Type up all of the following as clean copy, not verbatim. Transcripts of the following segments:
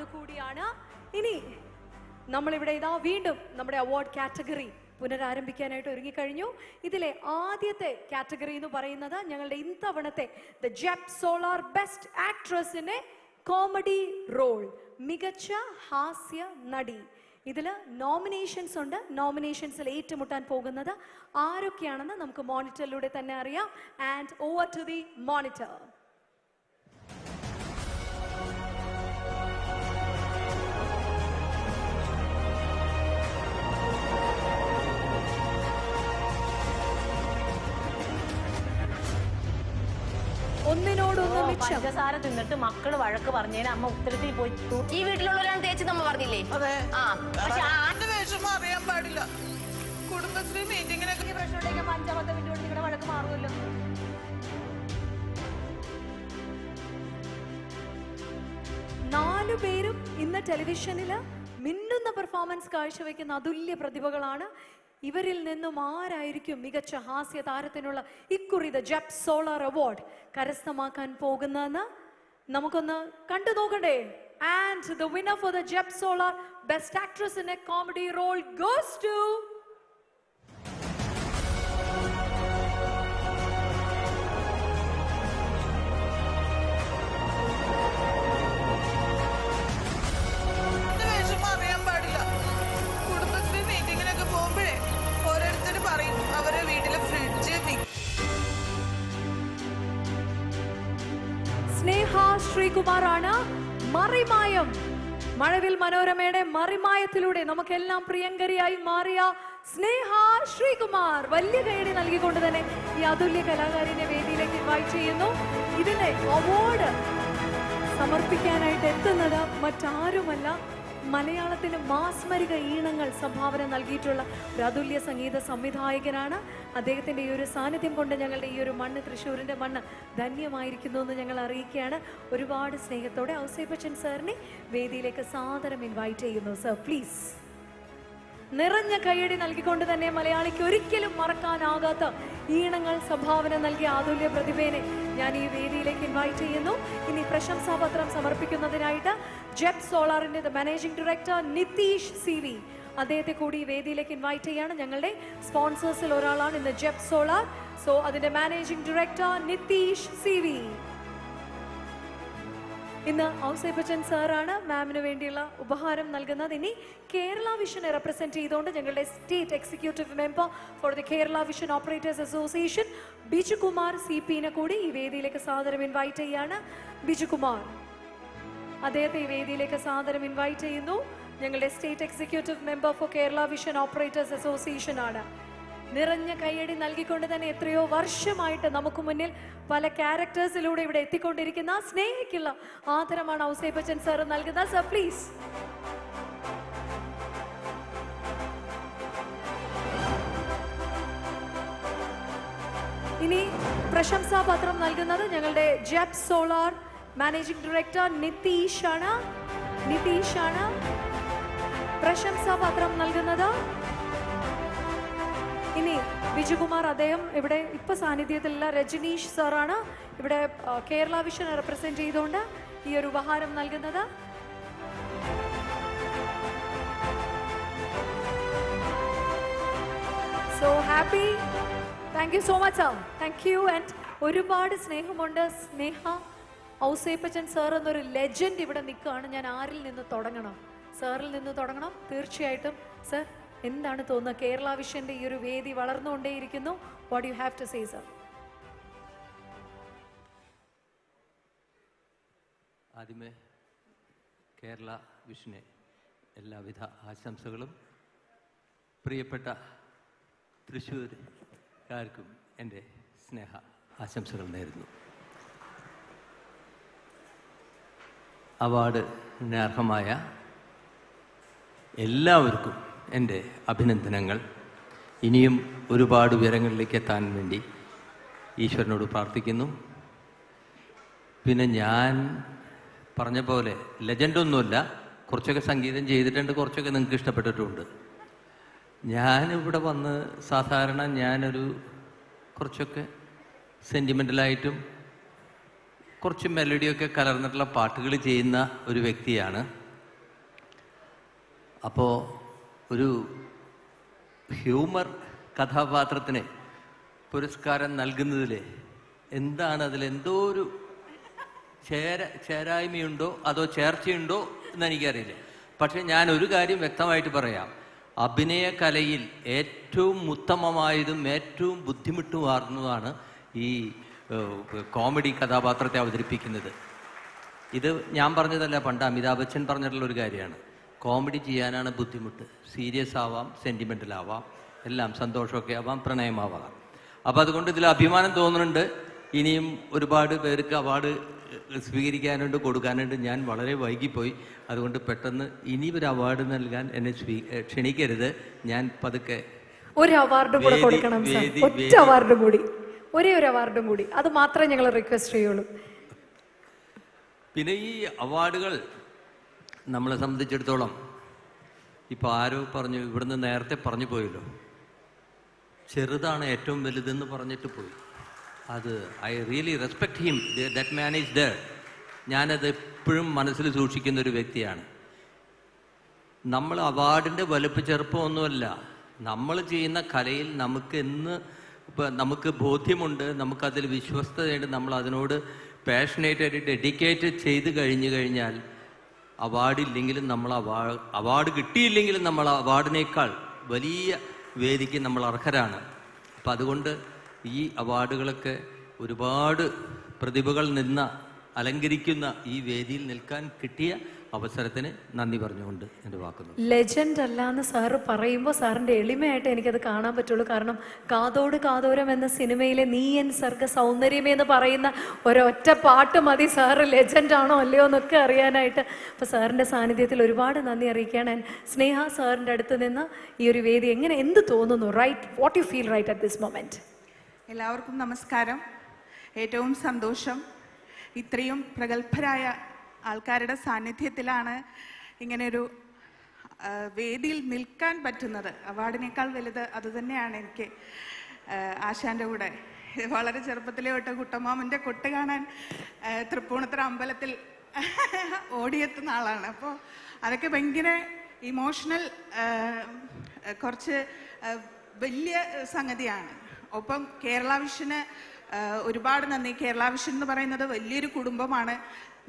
അതുകൂടിയാണ്. ഇനി നമ്മളിവിടെ ഇതാ വീണ്ടും നമ്മുടെ അവാർഡ് കാറ്റഗറി പുനരാരംഭിക്കാനായിട്ട് ഒരുങ്ങിക്കഴിഞ്ഞു. ഇതിലെ ആദ്യത്തെ കാറ്റഗറി എന്ന് പറയുന്നത് ഞങ്ങളുടെ ഇത്തവണത്തെ ദ ജെപ് സോളാർ ബെസ്റ്റ് ആക്ട്രസിന്റെ കോമഡി റോൾ, മികച്ച ഹാസ്യ നടി. ഇതിൽ നോമിനേഷൻസ് ഉണ്ട്. നോമിനേഷൻസിൽ ഏറ്റുമുട്ടാൻ പോകുന്നത് ആരൊക്കെയാണെന്ന് നമുക്ക് മോണിറ്ററിലൂടെ തന്നെ അറിയാം. And over to the monitor. ഒന്നിനോടൊന്ന് മിച്ചം. പഞ്ചസാര തിന്നിട്ട് മക്കള് വഴക്ക് പറഞ്ഞതിന് അമ്മ ഉത്തരത്തിൽ പോയി ഈ വീട്ടിലുള്ളവരാണ് തേച്ച് നമ്മ പറഞ്ഞില്ലേ? വിഷമം അറിയാൻ പാടില്ല. കുടുംബശ്രീ മീറ്റിങ്ങിനൊക്കെ പ്രശ്നം ഉണ്ടെങ്കിൽ 5-10 മിനിറ്റ് കൊണ്ട് നിങ്ങളുടെ വഴക്ക് മാറുമല്ലോ. 4 പേരും ഇന്ന് ടെലിവിഷനില് മിന്നുന്ന പെർഫോമൻസ് കാഴ്ചവെക്കുന്ന അതുല്യ പ്രതിഭകളാണ്. ഇവരിൽ നിന്നും ആരായിരിക്കും മികച്ച ഹാസ്യ താരത്തിനുള്ള ഇക്കുറി ദ ജെപ് സോളാർ അവാർഡ് കരസ്ഥമാക്കാൻ പോകുന്നതെന്ന് നമുക്കൊന്ന് കണ്ടു നോക്കണ്ടേ? And the winner for the ജെപ് solar best actress in a comedy role goes to Sneha ശ്രീകുമാറാണ്. മറിമായം, മഴവിൽ മനോരമയുടെ മറിമായത്തിലൂടെ നമുക്കെല്ലാം പ്രിയങ്കരിയായി മാറിയ സ്നേഹ ശ്രീകുമാർ വലിയ കൈയടി നൽകിക്കൊണ്ട് തന്നെ ഈ അതുല്യ കലാകാരിനെ വേദിയിലേക്ക് ഇൻവൈറ്റ് ചെയ്യുന്നു. ഇതിന്റെ അവാർഡ് സമർപ്പിക്കാനായിട്ട് എത്തുന്നത് മറ്റാരുമല്ല, മലയാളത്തിന് മാസ്മരിക ഈണങ്ങൾ സംഭാവന നൽകിയിട്ടുള്ള ഒരു അതുല്യ സംഗീത സംവിധായകനാണ്. അദ്ദേഹത്തിൻ്റെ ഈ ഒരു സാന്നിധ്യം കൊണ്ട് ഞങ്ങളുടെ ഈ ഒരു മണ്ണ്, തൃശ്ശൂരിൻ്റെ മണ്ണ് ധന്യമായിരിക്കുന്നു എന്ന് ഞങ്ങൾ അറിയിക്കുകയാണ്. ഒരുപാട് സ്നേഹത്തോടെ ഔസേപ്പ് ബച്ചൻ സാറിനെ വേദിയിലേക്ക് സാദരം ഇൻവൈറ്റ് ചെയ്യുന്നു. Sir please. നിറഞ്ഞ കൈയടി നൽകിക്കൊണ്ട് തന്നെ മലയാളിക്ക് ഒരിക്കലും മറക്കാനാകാത്ത ഈണങ്ങൾ സംഭാവന നൽകിയ അതുല്യ പ്രതിഭേനെ ഞാൻ ഈ വേദിയിലേക്ക് ഇൻവൈറ്റ് ചെയ്യുന്നു. ഇനി പ്രശംസാപത്രം സമർപ്പിക്കുന്നതിനായിട്ട് ജെപ് സോളാറിന്റെ മാനേജിംഗ് ഡയറക്ടർ നിതീഷ് CV, അദ്ദേഹത്തെ കൂടി ഈ വേദിയിലേക്ക് ഇൻവൈറ്റ് ചെയ്യാണ്. ഞങ്ങളുടെ സ്പോൺസേഴ്സിൽ ഒരാളാണ് ഇന്ന് ജെപ് സോളാർ. സോ അതിന്റെ മാനേജിംഗ് ഡയറക്ടർ നിതീഷ് CV. ഇന്ന് ഔസേപ്പ് ബച്ചൻ സാറാണ് മാമിന് വേണ്ടിയുള്ള ഉപഹാരം നൽകുന്നത്. ഇനി കേരള വിഷനെ റെപ്രസെന്റ് ചെയ്തുകൊണ്ട് ഞങ്ങളുടെ state executive member for the Kerala vision operators association Bijukumar CPനെ കൂടി ഈ വേദിയിലേക്ക് സാദരം ഇൻവൈറ്റ് ചെയ്യാണ്. ബിജുകുമാർ, അദ്ദേഹത്തെ ഈ വേദിയിലേക്ക് സാദരം ഇൻവൈറ്റ് ചെയ്യുന്നു. ഞങ്ങളുടെ state executive member for Kerala vision operators association ആണ്. നിറഞ്ഞ കൈയടി നൽകിക്കൊണ്ട് തന്നെ എത്രയോ വർഷമായിട്ട് നമുക്ക് മുന്നിൽ പല ക്യാരക്ടേഴ്സിലൂടെ ഇവിടെ എത്തിക്കൊണ്ടിരിക്കുന്ന സ്നേഹിക്കുള്ള ആദരമാണ് ഔസേപ്പ് ബച്ചൻ സാർ നൽകുന്നത്. Sir please. ഇനി പ്രശംസാപത്രം നൽകുന്നത് ഞങ്ങളുടെ ജെപ് സോളാർ മാനേജിംഗ് ഡയറക്ടർ നിതീഷ് ആണ്. പ്രശംസാപത്രം നൽകുന്നത് ഇനി ബിജുകുമാർ, അദ്ദേഹം ഇവിടെ ഇപ്പൊ സാന്നിധ്യത്തിലുള്ള രജനീഷ് സാറാണ് ഇവിടെ കേരള വിഷൻ റെപ്രസെന്റ് ചെയ്തുകൊണ്ട് ഈ ഒരു ഉപഹാരം നൽകുന്നത്. So happy. Thank you so much sir. Thank you. And ഒരുപാട് സ്നേഹമുണ്ട്. സ്നേഹ, ഔസേപ്പ് ബച്ചൻ സാർ എന്നൊരു ലെജൻഡ് ഇവിടെ നിൽക്കുകയാണ്. ഞാൻ ആരിൽ നിന്ന് തുടങ്ങണം? സാറിൽ നിന്ന് തുടങ്ങണം തീർച്ചയായിട്ടും. സർ, എന്താണ് തോന്നുന്നത്? കേരള വിഷന്റെ ഈ ഒരു വേദി വളർന്നുകൊണ്ടേയിരിക്കുന്നു. What you have to say sir? ആദ്യമേ കേരള വിഷന് എല്ലാവിധ ആശംസകളും, പ്രിയപ്പെട്ട തൃശ്ശൂർക്കാർക്കും എൻ്റെ സ്നേഹ ആശംസകൾ നേരുന്നു. അവാർഡിന് അർഹമായ എല്ലാവർക്കും എൻ്റെ അഭിനന്ദനങ്ങൾ. ഇനിയും ഒരുപാട് ഉയരങ്ങളിലേക്ക് എത്താൻ വേണ്ടി ഈശ്വരനോട് പ്രാർത്ഥിക്കുന്നു. പിന്നെ ഞാൻ പറഞ്ഞ പോലെ ലെജൻഡൊന്നുമല്ല, കുറച്ചൊക്കെ സംഗീതം ചെയ്തിട്ടുണ്ട്, കുറച്ചൊക്കെ നിങ്ങൾക്ക് ഇഷ്ടപ്പെട്ടിട്ടുമുണ്ട്. ഞാനിവിടെ വന്ന് സാധാരണ ഞാനൊരു കുറച്ചൊക്കെ സെൻറ്റിമെൻ്റലായിട്ടും കുറച്ച് മെലഡിയൊക്കെ കലർന്നിട്ടുള്ള പാട്ടുകൾ ചെയ്യുന്ന ഒരു വ്യക്തിയാണ്. അപ്പോൾ ഒരു ഹ്യൂമർ കഥാപാത്രത്തിന് പുരസ്കാരം നൽകുന്നതിൽ എന്താണ് അതിലെന്തോ ഒരു ചേരായ്മയുണ്ടോ അതോ ചേർച്ചയുണ്ടോ എന്നെനിക്കറിയില്ല. പക്ഷെ ഞാൻ ഒരു കാര്യം വ്യക്തമായിട്ട് പറയാം, അഭിനയ കലയിൽ ഏറ്റവും ഉത്തമമായതും ഏറ്റവും ബുദ്ധിമുട്ടുമാർന്നതാണ് ഈ കോമഡി കഥാപാത്രത്തെ അവതരിപ്പിക്കുന്നത്. ഇത് ഞാൻ പറഞ്ഞതല്ല, പണ്ട് അമിതാഭ് ബച്ചൻ പറഞ്ഞിട്ടുള്ളൊരു കാര്യമാണ്. കോമഡി ചെയ്യാനാണ് ബുദ്ധിമുട്ട്. സീരിയസ് ആവാം, സെൻറ്റിമെൻ്റൽ ആവാം, എല്ലാം സന്തോഷമൊക്കെ ആവാം, പ്രണയമാവാം. അപ്പോൾ അതുകൊണ്ട് ഇതിൽ അഭിമാനം തോന്നുന്നുണ്ട്. ഇനിയും ഒരുപാട് പേർക്ക് അവാർഡ് സ്വീകരിക്കാനുണ്ട്, കൊടുക്കാനുണ്ട്. ഞാൻ വളരെ വൈകിപ്പോയി. അതുകൊണ്ട് പെട്ടെന്ന് ഇനി ഒരു അവാർഡ് നൽകാൻ എന്നെ ക്ഷണിക്കരുത്. ഞാൻ പതുക്കെ ഒരു അവാർഡ് കൂടെ കൊടുക്കണം സാർ. ഒറ്റ അവാർഡും കൂടി, ഒരേ ഒരു അവാർഡും കൂടി, അത് മാത്രമേ ഞങ്ങൾ റിക്വസ്റ്റ് ചെയ്യുള്ളൂ. പിന്നെ ഈ അവാർഡുകൾ നമ്മളെ സംബന്ധിച്ചിടത്തോളം, ഇപ്പോൾ ആരോ പറഞ്ഞു, ഇവിടുന്ന് നേരത്തെ പറഞ്ഞു പോയല്ലോ, ചെറുതാണ് ഏറ്റവും വലുതെന്ന് പറഞ്ഞിട്ട് പോയി. അത് I really respect him, that man is there. ഞാനത് എപ്പോഴും മനസ്സിൽ സൂക്ഷിക്കുന്ന ഒരു വ്യക്തിയാണ്. നമ്മൾ അവാർഡിൻ്റെ വലുപ്പ ചെറുപ്പമൊന്നുമല്ല, നമ്മൾ ചെയ്യുന്ന കലയിൽ നമുക്ക് ബോധ്യമുണ്ട്, നമുക്കതിൽ വിശ്വസ്തതയുണ്ട്, നമ്മൾ അതിനോട് പാഷനേറ്റായിട്ട് ഡെഡിക്കേറ്റ് ചെയ്ത് കഴിഞ്ഞാൽ അവാർഡില്ലെങ്കിലും നമ്മൾ അവാർഡ് കിട്ടിയില്ലെങ്കിലും നമ്മൾ അവാർഡിനേക്കാൾ വലിയ വേദിക്ക് നമ്മൾ അർഹരാണ്. അപ്പം അതുകൊണ്ട് ഈ അവാർഡുകളൊക്കെ ഒരുപാട് പ്രതിഭകൾ അലങ്കരിക്കുന്ന ഈ വേദിയിൽ നിൽക്കാൻ കിട്ടിയ അവസരത്തിന് നന്ദി പറഞ്ഞുകൊണ്ട് എൻ്റെ വാക്കുന്നു. ലെജൻഡ് അല്ലാന്ന് സാറ് പറയുമ്പോൾ സാറിൻ്റെ എളിമയായിട്ട് എനിക്കത് കാണാൻ പറ്റുള്ളൂ. കാരണം കാതോട് കാതോരം എന്ന സിനിമയിലെ നീ എൻ സർഗ സൗന്ദര്യമേ എന്ന് പറയുന്ന ഒരൊറ്റ പാട്ട് മതി സാറ് ലെജൻഡ് ആണോ അല്ലയോ എന്നൊക്കെ അറിയാനായിട്ട്. അപ്പോൾ സാറിൻ്റെ സാന്നിധ്യത്തിൽ ഒരുപാട് നന്ദി അറിയിക്കുകയാണ്. സ്നേഹ സാറിൻ്റെ അടുത്ത് നിന്ന് ഈ ഒരു വേദി എന്ത് തോന്നുന്നു? Right, what you feel right at this moment? എല്ലാവർക്കും നമസ്കാരം. ഏറ്റവും സന്തോഷം, ഇത്രയും പ്രഗത്ഭരായ ആൾക്കാരുടെ സാന്നിധ്യത്തിലാണ് ഇങ്ങനെയൊരു വേദിയിൽ നിൽക്കാൻ പറ്റുന്നത്. അവാർഡിനേക്കാൾ വലുത് അതുതന്നെയാണ് എനിക്ക്. ആശാൻ്റെ കൂടെ വളരെ ചെറുപ്പത്തിലെ തൊട്ട് കുട്ടമാമൻ്റെ കൊട്ട് കാണാൻ തൃപ്പൂണിത്തുറ അമ്പലത്തിൽ ഓടിയെത്തുന്ന ആളാണ്. അപ്പോൾ അതൊക്കെ ഭയങ്കര ഇമോഷണൽ, കുറച്ച് വലിയ സംഗതിയാണ്. ഒപ്പം കേരള വിഷന് ഒരുപാട് നന്ദി. കേരള വിഷൻ എന്ന് പറയുന്നത് വലിയൊരു കുടുംബമാണ്.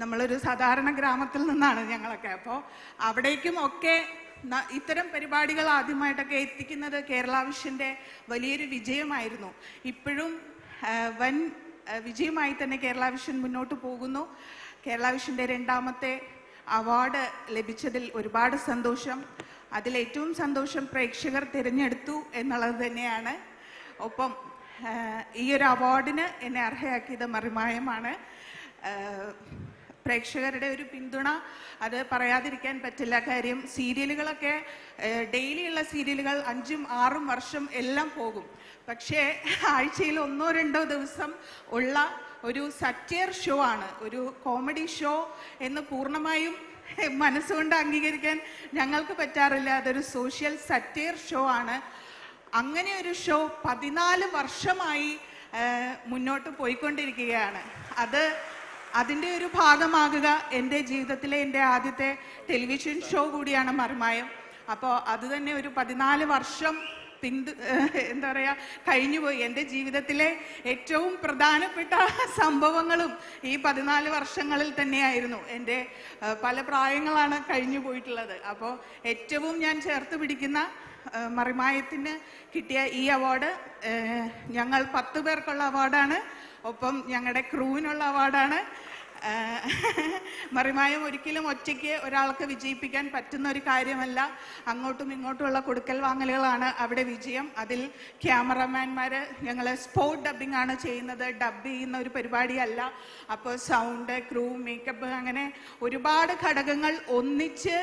നമ്മളൊരു സാധാരണ ഗ്രാമത്തിൽ നിന്നാണ് ഞങ്ങളൊക്കെ. അപ്പോൾ അവിടേക്കും ഒക്കെ ഇത്തരം പരിപാടികൾ ആദ്യമായിട്ടൊക്കെ എത്തിക്കുന്നത് കേരള വിഷൻ്റെ വലിയൊരു വിജയമായിരുന്നു. ഇപ്പോഴും വൻ വിജയമായി തന്നെ കേരള വിഷൻ മുന്നോട്ട് പോകുന്നു. കേരള വിഷൻ്റെ 2ാമത്തെ അവാർഡ് ലഭിച്ചതിൽ ഒരുപാട് സന്തോഷം. അതിലേറ്റവും സന്തോഷം പ്രേക്ഷകർ തിരഞ്ഞെടുത്തു എന്നുള്ളത് തന്നെയാണ്. ഒപ്പം ഈ ഒരു അവാർഡിന് എന്നെ അർഹയാക്കിയത് മറിമായമാണ്. പ്രേക്ഷകരുടെ ഒരു പിന്തുണ അത് പറയാതിരിക്കാൻ പറ്റില്ല. കാര്യം സീരിയലുകളൊക്കെ ഡെയിലിയുള്ള സീരിയലുകൾ 5ഉം 6ഉം വർഷം എല്ലാം പോകും. പക്ഷേ ആഴ്ചയിൽ 1-2 ദിവസം ഉള്ള ഒരു സറ്റയർ ഷോ ആണ്, ഒരു കോമഡി ഷോ എന്ന് പൂർണ്ണമായും മനസ്സുകൊണ്ട് അംഗീകരിക്കാൻ ഞങ്ങൾക്ക് പറ്റാറില്ല. അതൊരു സോഷ്യൽ സറ്റയർ ഷോ ആണ്. അങ്ങനെ ഒരു ഷോ 14 വർഷമായി മുന്നോട്ട് പോയിക്കൊണ്ടിരിക്കുകയാണ്. അതിൻ്റെ ഒരു ഭാഗമാകുക എൻ്റെ ജീവിതത്തിലെ എൻ്റെ ആദ്യത്തെ ടെലിവിഷൻ ഷോ കൂടിയാണ് മറിമായം. അപ്പോൾ അത് തന്നെ ഒരു 14 വർഷം എന്താ പറയുക കഴിഞ്ഞുപോയി. എൻ്റെ ജീവിതത്തിലെ ഏറ്റവും പ്രധാനപ്പെട്ട സംഭവങ്ങളും ഈ 14 വർഷങ്ങളിൽ തന്നെയായിരുന്നു. എൻ്റെ പല പ്രായങ്ങളാണ് കഴിഞ്ഞു പോയിട്ടുള്ളത്. അപ്പോൾ ഏറ്റവും ഞാൻ ചേർത്ത് പിടിക്കുന്ന മറിമായത്തിന് കിട്ടിയ ഈ അവാർഡ് ഞങ്ങൾ 10 പേർക്കുള്ള അവാർഡാണ്. ഒപ്പം ഞങ്ങളുടെ ക്രൂവിനുള്ള അവാർഡാണ്. മറിമായം ഒരിക്കലും ഒറ്റയ്ക്ക് ഒരാൾക്ക് വിജയിപ്പിക്കാൻ പറ്റുന്ന ഒരു കാര്യമല്ല. അങ്ങോട്ടും ഇങ്ങോട്ടുമുള്ള കൊടുക്കൽ വാങ്ങലുകളാണ് അവിടെ വിജയം. അതിൽ ക്യാമറമാൻമാർ ഞങ്ങൾ സ്പോട്ട് ഡബ്ബിംഗ് ആണ് ചെയ്യുന്നത്, ഡബ് ചെയ്യുന്ന ഒരു പരിപാടിയല്ല. അപ്പോൾ സൗണ്ട്, ക്രൂ, മേക്കപ്പ്, അങ്ങനെ ഒരുപാട് ഘടകങ്ങൾ ഒന്നിച്ച്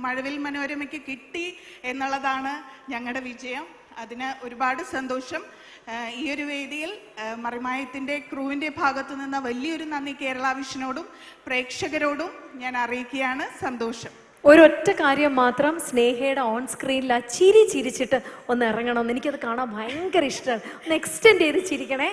മഴവിൽ മനോരമയ്ക്ക് കിട്ടി എന്നുള്ളതാണ് ഞങ്ങളുടെ വിജയം. അതിന് ഒരുപാട് സന്തോഷം. ഈ ഒരു വേദിയിൽ മറിമായത്തിൻ്റെ ക്രൂവിൻ്റെ ഭാഗത്തു നിന്ന് വലിയൊരു നന്ദി കേരള വിഷനോടും പ്രേക്ഷകരോടും ഞാൻ അറിയിക്കുകയാണ്. സന്തോഷം. ഒരൊറ്റ കാര്യം മാത്രം, സ്നേഹയുടെ ഓൺ സ്ക്രീനിൽ ആ ചിരിച്ചിട്ട് ഒന്ന് ഇറങ്ങണമെന്ന് എനിക്കത് കാണാൻ ഭയങ്കര ഇഷ്ടമാണ്. ഒന്ന് എക്സ്റ്റെൻഡ് ചെയ്ത് ചിരിക്കണേ.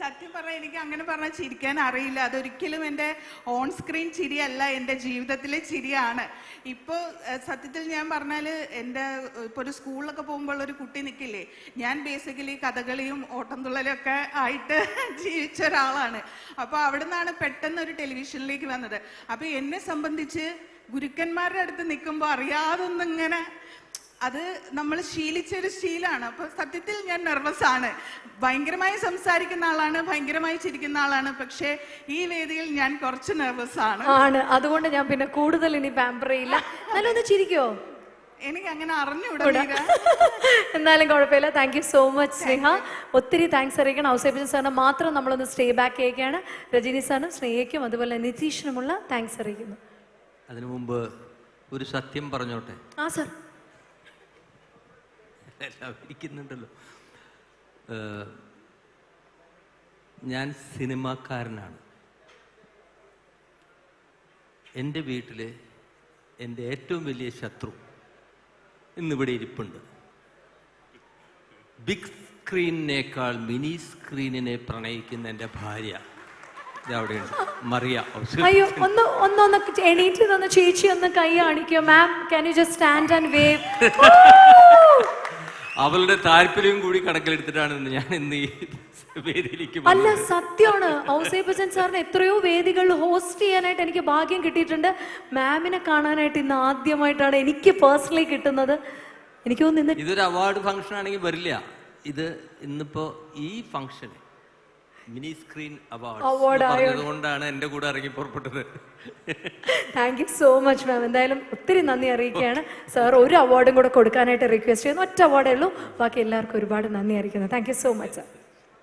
സത്യം പറഞ്ഞാൽ എനിക്ക് അങ്ങനെ പറഞ്ഞാൽ ചിരിക്കാൻ അറിയില്ല. അതൊരിക്കലും എൻ്റെ ഓൺ സ്ക്രീൻ ചിരിയല്ല, എൻ്റെ ജീവിതത്തിലെ ചിരിയാണ്. ഇപ്പോൾ സത്യത്തിൽ ഞാൻ പറഞ്ഞാൽ എൻ്റെ ഇപ്പോൾ ഒരു സ്കൂളിലൊക്കെ പോകുമ്പോൾ ഒരു കുട്ടി നിൽക്കില്ലേ, ഞാൻ ബേസിക്കലി കഥകളിയും ഓട്ടംതുള്ളലും ഒക്കെ ആയിട്ട് ജീവിച്ച ഒരാളാണ്. അപ്പോൾ അവിടെ നിന്നാണ് പെട്ടെന്ന് ഒരു ടെലിവിഷനിലേക്ക് വന്നത്. അപ്പോൾ എന്നെ സംബന്ധിച്ച് ഗുരുക്കന്മാരുടെ അടുത്ത് നിൽക്കുമ്പോൾ അറിയാതൊന്നിങ്ങനെ അത് നമ്മൾ ശീലിച്ചൊരു ശീലാണ്. അപ്പൊ സത്യത്തിൽ ഞാൻ നെർവസ് ആണ്. ഭയങ്കരമായി സംസാരിക്കുന്ന ആളാണ്, ഭയങ്കരമായി ചിരിക്കുന്ന ആളാണ്. പക്ഷേ ഈ വേദിയിൽ ഞാൻ കുറച്ച് നെർവസ് ആണ്. അതുകൊണ്ട് ഞാൻ പിന്നെ കൂടുതൽ ഇനി പാമ്പർ ചെയ്യില്ല. നല്ലൊന്ന് ചിരിക്കോ? എനിക്ക് അങ്ങനെ അറിഞ്ഞുകൂടാ. എന്നാലും കുഴപ്പമില്ല. താങ്ക് യു സോ മച്ച് സ്നേഹ. ഒത്തിരി താങ്ക്സ് അറിയിക്കണം. ഔസേബിജൻ സാറിന് മാത്രം നമ്മളൊന്ന് സ്റ്റേ ബാക്ക് ചെയ്യുകയാണ്. രജനി സാറിനും സ്നേഹയ്ക്കും അതുപോലെ നിതീഷിനുമുള്ള താങ്ക്സ് അറിയിക്കുന്നു. അതിനു മുമ്പ് ഒരു സത്യം പറഞ്ഞോട്ടെ. ആ സാർ. ഇരിക്കുന്നുണ്ടല്ലോ. ഞാൻ സിനിമാക്കാരനാണ്. എൻ്റെ വീട്ടില് എൻ്റെ ഏറ്റവും വലിയ ശത്രു ഇന്നിവിടെ ഇരിപ്പുണ്ട്. ബിഗ് സ്ക്രീനിനേക്കാൾ മിനി സ്ക്രീനിനെ പ്രണയിക്കുന്ന എൻ്റെ ഭാര്യ ഇതവിടെയുണ്ട്, മറിയ. അയ്യോ, ഒന്ന് എണീറ്റ് തന്ന ചേച്ചി ഒന്ന് കൈ കാണിക്കോ ma'am? Can you just stand and wave? അവളുടെ താല്പര്യം കൂടി കണക്കിലെടുത്തിട്ടാണ് ഞാൻ ഇന്ന് ഈ വേദിയിലേക്ക്. അല്ല, സത്യമാണ്. ഔസേബച്ചൻ സാറിന് എത്രയോ വേദികളിൽ ഹോസ്റ്റ് ചെയ്യാനായിട്ട് എനിക്ക് ഭാഗ്യം കിട്ടിയിട്ടുണ്ട്. മാമിനെ കാണാനായിട്ട് ഇന്ന് ആദ്യമായിട്ടാണ് എനിക്ക് പേഴ്സണലി കിട്ടുന്നത്. എനിക്ക് തോന്നുന്നു ഇതൊരു അവാർഡ് ഫംഗ്ഷൻ ആണെങ്കിൽ വരില്ല. ഇത് ഇന്നിപ്പോ ഈ ഫംഗ്ഷന് മിനി സ്ക്രീൻ അവാർഡ് പറഞ്ഞതുകൊണ്ടാണ് എന്റെ കൂടെ ഇറങ്ങി പുറപ്പെട്ടത്. Thank you so much ma'am. എന്തായാലും ഒത്തിരി നന്ദി അറിയിക്കുകയാണ്. സാർ ഒരു അവാർഡും കൂടെ കൊടുക്കാനായിട്ട് റിക്വസ്റ്റ് ചെയ്യുന്നു. ഒറ്റ അവാർഡേ ഉള്ളൂ, ബാക്കി എല്ലാവർക്കും ഒരുപാട് നന്ദി അറിയിക്കുന്നു. Thank you so much sir.